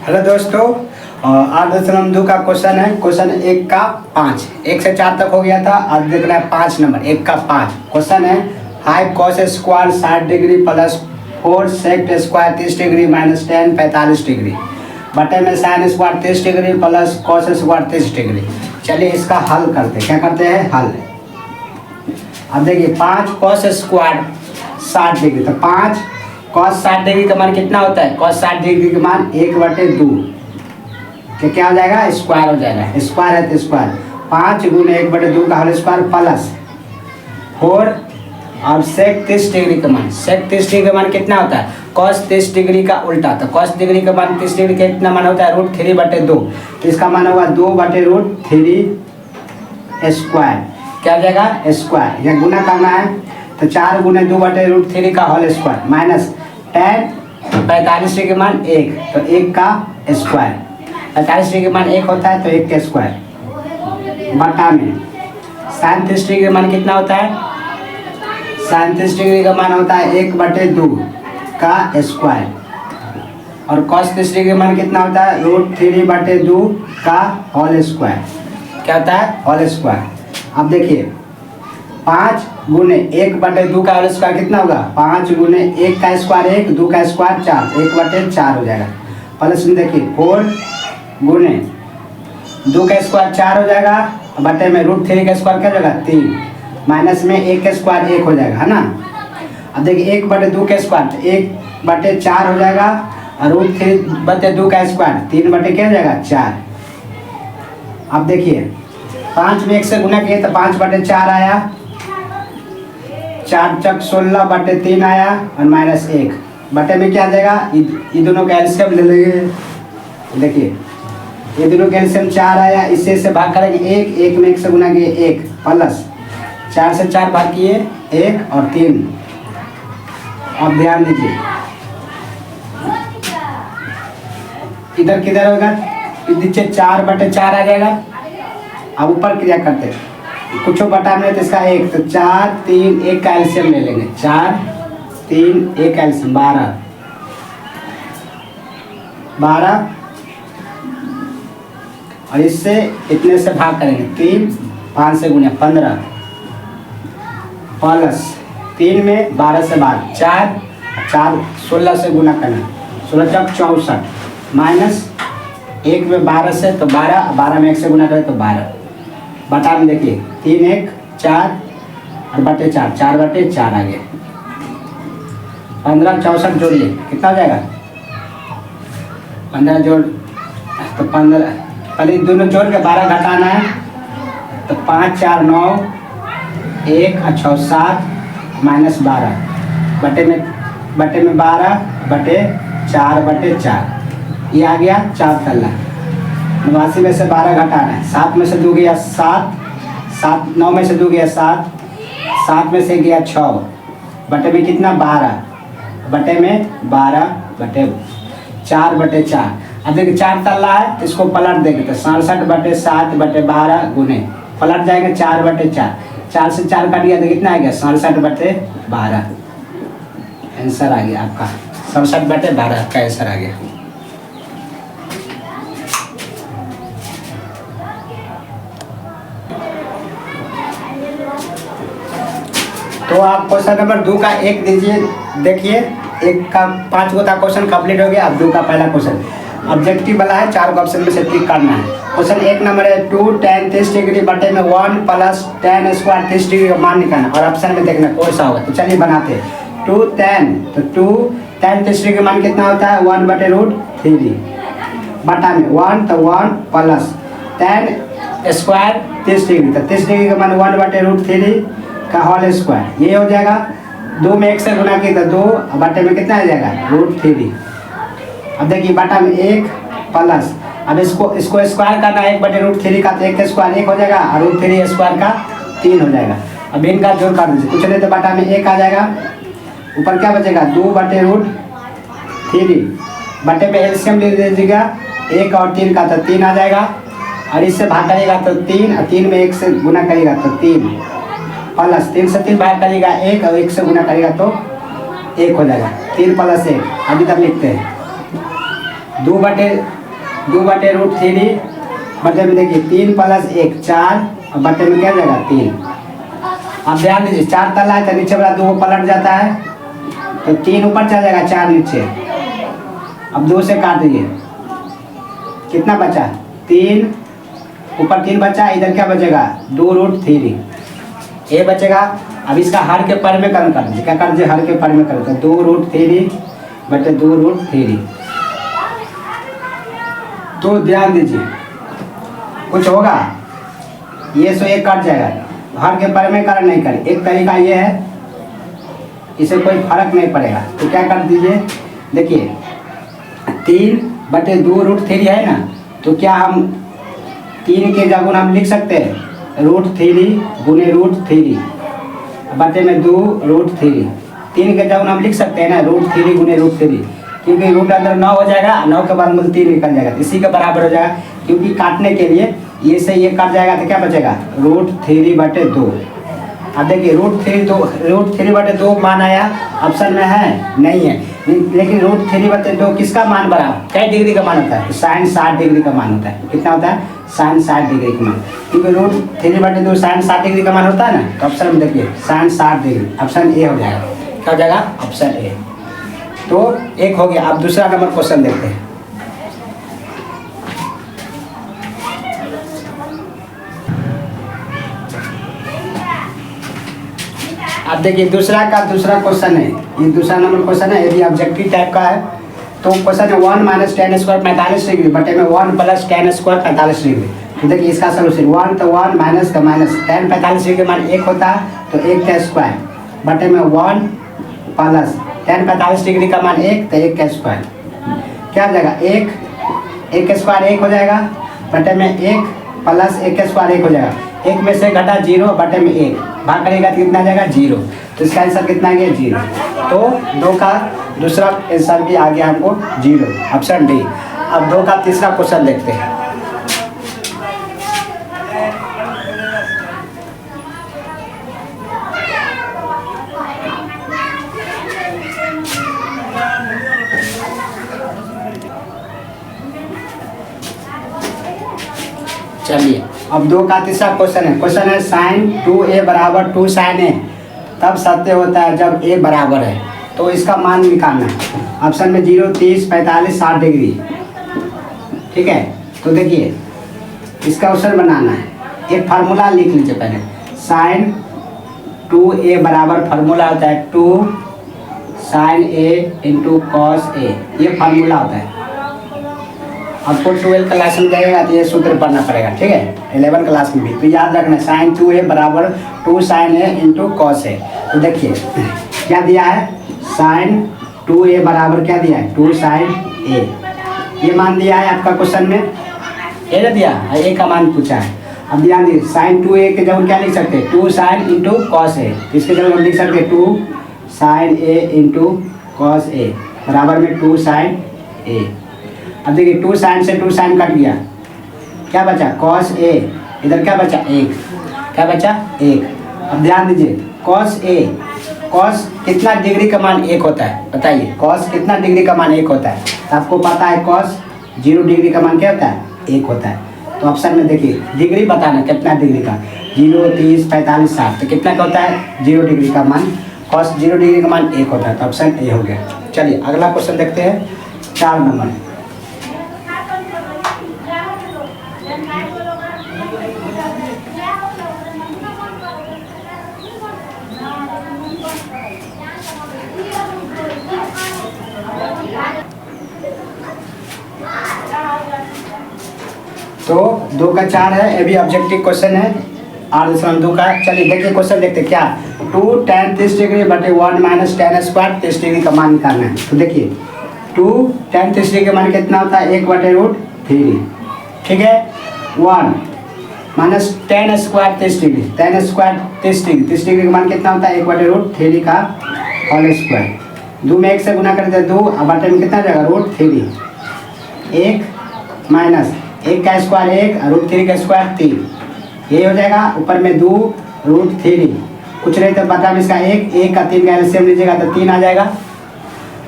Hello दोस्तों, आज दशमलव 2 का क्वेश्चन है। क्वेश्चन 1 का 5, 1 से 4 तक हो गया था। आज देखना है 5 नंबर, 1 का 5। क्वेश्चन है high cos square 60 degree plus 4 sect square 30 degree minus 10 45 degree बटे में sine square 30 degree plus cos square 30 degree. चलिए इसका हल करते हैं। क्या करते हैं? हल। अब देखिए 5 कॉस स्क्वायर 60 डिग्री, तो 5 कॉस 60 डिग्री का मान कितना होता है? कॉस 60 डिग्री का मान 1/2 कि क्या हो जाएगा? स्क्वायर हो जाएगा। स्क्वायर है तो स्क्वायर 5 गुने 1/2 का होल स्क्वायर प्लस 4 और सेक 30 डिग्री का मान। सेक 30 डिग्री का मान कितना होता है? कॉस 30 डिग्री का उल्टा। तो कॉस डिग्री का मान 30 डिग्री का कितना मान होता है? √3/2। तो इसका मान होगा 2/√3 स्क्वायर। क्या हो जाएगा? स्क्वायर। यह गुना करना है तो 4 गुने 2/√3 का होल स्क्वायर माइनस 10 45 डिग्री का मान 1, तो 1 का स्क्वायर। 45 डिग्री का मान 1 होता है तो 1 का स्क्वायर बटा में साइन 30 डिग्री का मान कितना होता है? साइन 30 डिग्री का मान होता है 1/2 का स्क्वायर। और कॉस 30 डिग्री का मान कितना होता है? √3/2 का होल स्क्वायर। क्या होता है? Whole square. अब देखिए 5 गुने 1/2 का होल स्क्वायर कितना होगा? 5 गुने 1 का स्क्वायर 1, 2 का स्क्वायर 4, 1/4 हो जाएगा। प्लस में देखिए 4 गुने 2 का स्क्वायर 4 हो जाएगा, बटे में √3 का स्क्वायर क्या हो जाएगा? 3, माइनस में 1 का स्क्वायर 1 हो जाएगा, है ना। अब देखिए 1/2 का स्क्वायर 1/4 हो जाएगा और √3/2 का स्क्वायर 3 क्या हो जाएगा? 4। अब देखिए 5 में 1 से गुना किए तो 5/4 आया, 4 चक 16/3 आया और माइनस 1 बटे में क्या आ जाएगा? ये दोनों का एलसीएम ले लेंगे। देखिए ये दोनों का एलसीएम 4 आया, इससे से भाग करेंगे 1 में 1 से गुना किए 1 प्लस 4 से 4 भाग किए 1 और 3। अब ध्यान दीजिए इधर किधर होगा? नीचे 4/4 आ जाएगा। अब ऊपर क्रिया करते हैं, कुछ बटा में तो इसका 1, तो 4 3 1 का एलसीएम ले लेंगे। 4 3 1 एलसीएम 12 और इससे इतने से भाग करेंगे 3 5 से गुना 15 प्लस 3 में 12 से भाग 4 16 से गुना करना 16 चक 64 माइनस 1 में 12 से तो 12 में 1 से गुना करें तो 12 बटा में देखिए 3 1 4 और बटे 4 4/4 आ गया। 15 64 जोड़िए कितना हो जाएगा? 15 जोड़ तो 15 पहले दोनों जोड़ के 12 घटाना है तो 5 4 9 1 और 6 7 माइनस 12 बटे में 12 बटे 4/4 ये आ गया 4 तल्ला। 89 में से 12 घटाना है, 7 में से 2 गया 7, 9 में से 2 गया 7 में से गया 6 बटे में कितना? 12 बटे में 12 बटे 4/4। अब देखिए 4 तल्ला है तो इसको पलट देंगे तो 67/7/12 गुने पलट जाएगा 4/4। 4 से 4 काट गया तो कितना आ गया? 67/12 आंसर आ गया आपका। 67/12 का आंसर आ गया। तो आप क्वेश्चन नंबर 2 का 1 दीजिए। देखिए 1 का 5 का क्वेश्चन कंप्लीट हो गया। अब 2 का पहला क्वेश्चन ऑब्जेक्टिव वाला है, 4 ऑप्शन में से टिक करना है। क्वेश्चन 1 नंबर है 2 tan 30 डिग्री बटे में 1 प्लस tan स्क्वायर 30 डिग्री का मान निकालना और ऑप्शन में देखना कौन सा होगा। तो चलिए बनाते हैं। 2 tan 30 डिग्री का मान कितना होता है? 1/√3 बटा में 1 तो 1 प्लस tan स्क्वायर 30 डिग्री, तो 30 डिग्री का मान 1/√3 का होल स्क्वायर। ये हो जाएगा 2 में 1 से गुना किया तो 2 बटे में कितना आ जाएगा? √3। अब देखिए बटा में 1 प्लस अब इसको स्क्वायर करना है 1/√3 का, तो 1 का स्क्वायर 1 हो जाएगा और √3 स्क्वायर का 3 हो जाएगा। अब इनका जोड़ कर दीजिए, कुछ नहीं तो बटा में 1 आ जाएगा, ऊपर क्या बचेगा? 2/√3 बटे में एलसीएम ले लीजिएगा 1 और 3 का तो 3 आ जाएगा और इससे भाग करिएगा तो 3 और 3 में 1 से गुना करिएगा तो 3 प्लस 3 से 3 भाग करिएगा 1 और 1 से गुना करिएगा तो 1 हो जाएगा। 3 + 1 अभी तक लिखते हैं 2/√3 बटे में देखिए 3 + 1 4 और बटे में क्या जाएगा 3। अब ध्यान दीजिए 4 तला है तो नीचे वाला 2 पलट जाता है तो 3 ऊपर चला जाएगा 4 नीचे। अब 2 से काट दीजिए, कितना बचा 3, ऊपर 3 बचा, इधर क्या बचेगा 2√3 ये बचेगा। अब इसका हर के पर में कम कर दीजिए, क्या कर दीजिए हर के पर में कर दीजिए 2√3 बटे 2√3। तो ध्यान दीजिए कुछ होगा, ये सो एक कट जाएगा, हर के पर में कर नहीं करे। एक तरीका ये है, इसे कोई फर्क नहीं पड़ेगा। तो क्या कर दीजिए, देखिए 3/2√3 है ना, तो क्या हम 3 के जगह हम लिख सकते हैं √3 गुने √3 बटे में 2√3। 3 के जगह हम लिख सकते हैं ना √3 गुने √3, क्योंकि रूट अंदर 9 हो जाएगा, 9 के बाद मूल 3 निकल जाएगा, इसी के बराबर हो जाएगा। क्योंकि काटने के लिए ये से ये कट जाएगा तो क्या बचेगा √3/2। अब देखिए √3/2 मान आया, ऑप्शन में है नहीं है, लेकिन √3/2 किसका मान बराबर, कई डिग्री का मान होता है, sin 60 डिग्री का मान होता है। कितना होता है sin 60 डिग्री का मान, क्योंकि √3/2 sin 60 डिग्री का मान होता है ना। तो ऑप्शन में देखिए sin 60 डिग्री, ऑप्शन ए हो जाएगा। क्या हो जाएगा ऑप्शन ए। तो एक हो गया। अब दूसरा नंबर क्वेश्चन देखते हैं। अब देखिए दूसरा क्वेश्चन है, ये दूसरा नंबर क्वेश्चन है, यदि ऑब्जेक्टिव टाइप का है। तो क्वेश्चन है 1 - tan² 45 डिग्री बटे में 1 + tan² 45 डिग्री। तो देखिए इसका सोल्यूशन 1 तो 1 माइनस का माइनस, tan 45 डिग्री का मान 1 होता है तो 1 का स्क्वायर बटे में 1 प्लस tan 45 डिग्री का मान 1 तो 1 का स्क्वायर क्या हो जाएगा 1 का स्क्वायर 1 हो जाएगा बटे में 1 प्लस 1 का स्क्वायर 1 हो जाएगा। 1 में से घटा 0 बटे में 1 भाग करेगा तो कितना आ जाएगा 0। तो इसका आंसर कितना आ गया 0। तो 2 का दूसरा आंसर भी आ गया हमको 0, ऑप्शन डी। अब 2 का तीसरा क्वेश्चन देखते हैं। चलिए अब 2 का तीसरा क्वेश्चन है। क्वेश्चन है sin 2a = 2 sin a तब सत्य होता है जब a बराबर है। तो इसका मान निकालना है। ऑप्शन में 0, 30, 45, 60 डिग्री। ठीक है, तो देखिए इसका क्वेश्चन बनाना है। एक फार्मूला लिख लीजिए पहले। sin 2a बराबर फार्मूला होता है 2 sin a × cos a, ये फार्मूला होता है। आपको 12 क्लास में जाएगा तो ये सूत्र पढ़ना पड़ेगा। ठीक है, 11 क्लास में भी। तो याद रखना sin 2a बराबर 2 sin a × cos a। तो देखिए क्या दिया है, sin 2a बराबर क्या दिया है 2 sin a, ये मान दिया है आपका क्वेश्चन में, ये ना दिया a का मान पूछा है। अब ध्यान दीजिए sin 2a के जगह क्या लिख सकते हैं 2 sin × cos a, तो इसके जगह हम लिख सकते हैं 2 sin a × cos a बराबर में 2 sin a। अब देखिए 2 sin से 2 sin कट गया, क्या बचा cos a, इधर क्या बचा 1, क्या बचा 1। अब ध्यान दीजिए cos कितना डिग्री का मान 1 होता है, बताइए cos कितना डिग्री का मान 1 होता है। तो आपको पता है cos 0 डिग्री का मान क्या होता है 1 होता है। तो ऑप्शन में देखिए डिग्री बताना कितना डिग्री का, 0, 30, 45, 60, तो कितना का होता है 0 डिग्री का मान, cos 0 डिग्री का मान 1 होता है। तो ऑप्शन ए हो गया। चलिए अगला क्वेश्चन देखते हैं 4 नंबर। तो 2 का 4 है, ये भी ऑब्जेक्टिव क्वेश्चन है। और दूसरा 2 का, चलिए देखिए क्वेश्चन देखते क्या 2 tan 30 डिग्री बटे 1 - tan² 30 डिग्री का मान निकालना है। तो देखिए 2 tan 30 डिग्री का मान कितना होता है 1/√3। ठीक है, 1 - tan² 30 degree, tan² 30 degree, 30 degree का मान कितना होता है 1/√3 का होल स्क्वायर। 2 में 1 से गुना करते हैं 2 और बटे में कितना जाएगा √3, 1 माइनस 1 का स्क्वायर 1 और √3 का स्क्वायर 3, ये हो जाएगा। ऊपर में 2 √3 कुछ नहीं तो बटा में इसका 1 का 3 का एलसीएम लीजिएगा तो 3 आ जाएगा।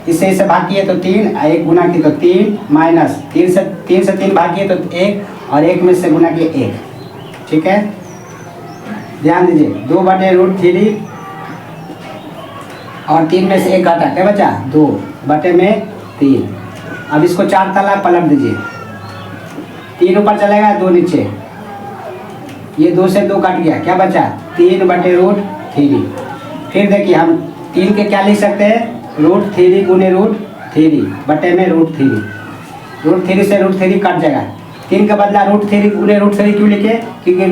इससे इसे भाग किए तो 3, एक गुना की तो 3 माइनस 3 से 3 भाग किए तो 1 और 1 में से गुना किए 1। ठीक है, ध्यान दीजिए 2/√3 और 3 में से 1 घटा, क्या बचा 2/3। अब इसको 4 तला पलट दीजिए, 3 ऊपर चलेगा 2 नीचे, ये 2 से 2 कट गया, क्या बचा 3/√3। फिर देखिए हम 3 के क्या लिख सकते हैं, √3 गुने √3 बटे में √3, √3 से √3 कट जाएगा, 3 का बदला √3 गुने √3 क्यों लिखे, क्योंकि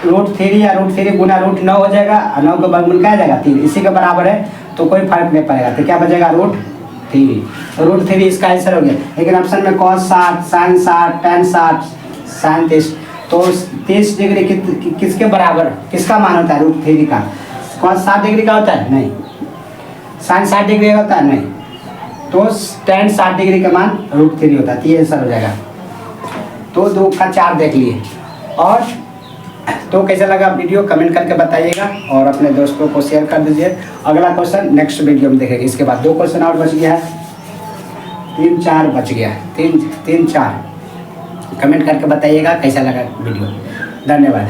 √3 या √3 गुना √9 हो जाएगा और 9 का वर्गमूल क्या आ जाएगा 3, इसी के बराबर है, तो कोई फर्क नहीं पड़ेगा, तो क्या बचेगा √3, तो √3 इसका आंसर हो गया। लेकिन ऑप्शन में cos 60, sin 60, tan 60, sin 30, तो 30 डिग्री किसके बराबर, किसका मान होता है √3 का, cos 60 डिग्री का होता है नहीं, sin 60 डिग्री होता है नहीं, तो tan 60 डिग्री का मान √3 होता है, तो ये आंसर हो जाएगा। तो 2 का 4 देख लिए। और तो कैसा लगा वीडियो कमेंट करके बताइएगा और अपने दोस्तों को शेयर कर दीजिए। अगला क्वेश्चन नेक्स्ट वीडियो में देखेंगे। इसके बाद 2 क्वेश्चन और बच गया है, 3-4 बच गया, 3-4 कमेंट करके बताइएगा कैसा लगा वीडियो। धन्यवाद।